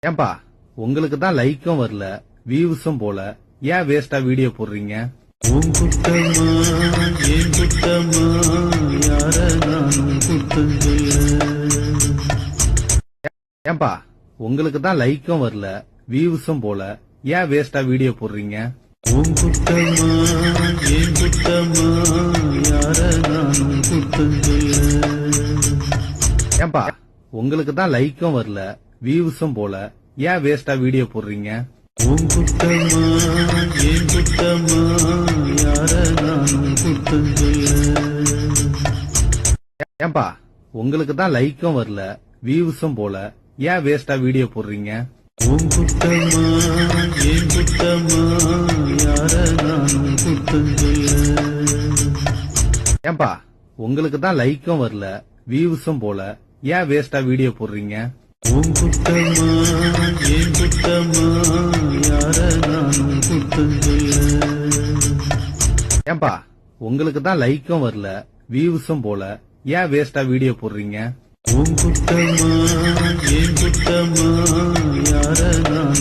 ஏன்பா உங்களுக்கு தான் லைக்கும் வரல வியூஸும் போல ஏன் வேஸ்டா வீடியோ போடுறீங்க? உன் குத்தமா ஏன் குத்தமா யார நானும் குத்தம் ஏன்பா உங்களுக்கு தான் லைக்கும் வரல வியூஸும் போல ஏன் வேஸ்டா வீடியோ போடுறீங்க? உன் குத்தமா ஏன் குத்தமா யார நானும் குத்தம் ஏன்பா உங்களுக்கு தான் லைக்கும் வரல வியூஸும் போல ஏன் வேஸ்டா வீடியோ போடுறீங்க? உன் குத்தமா ஏன் குத்தமா யார நானும் குத்தம் ஏன்பா உங்களுக்கு தான் லைக்கும் வரல வியூஸும் போல ஏன் வேஸ்டா வீடியோ போடுறீங்க? உன் குத்தமா ஏன் குத்தமா யார நானும் குத்தம் ஏன்பா உங்களுக்கு தான் லைக்கும் வரல வியூஸும் போல ஏன் வேஸ்டா வீடியோ போடுறீங்க? உன் குத்தமா ஏன் குத்தமா யார நானும் குத்தம் ஏன்பா உங்களுக்கு தான் லைக்கும் வரல வியூஸும் போல ஏன் வேஸ்டா வீடியோ போடுறீங்க? உன் குத்தமா ஏன் குத்தமா யார நானும்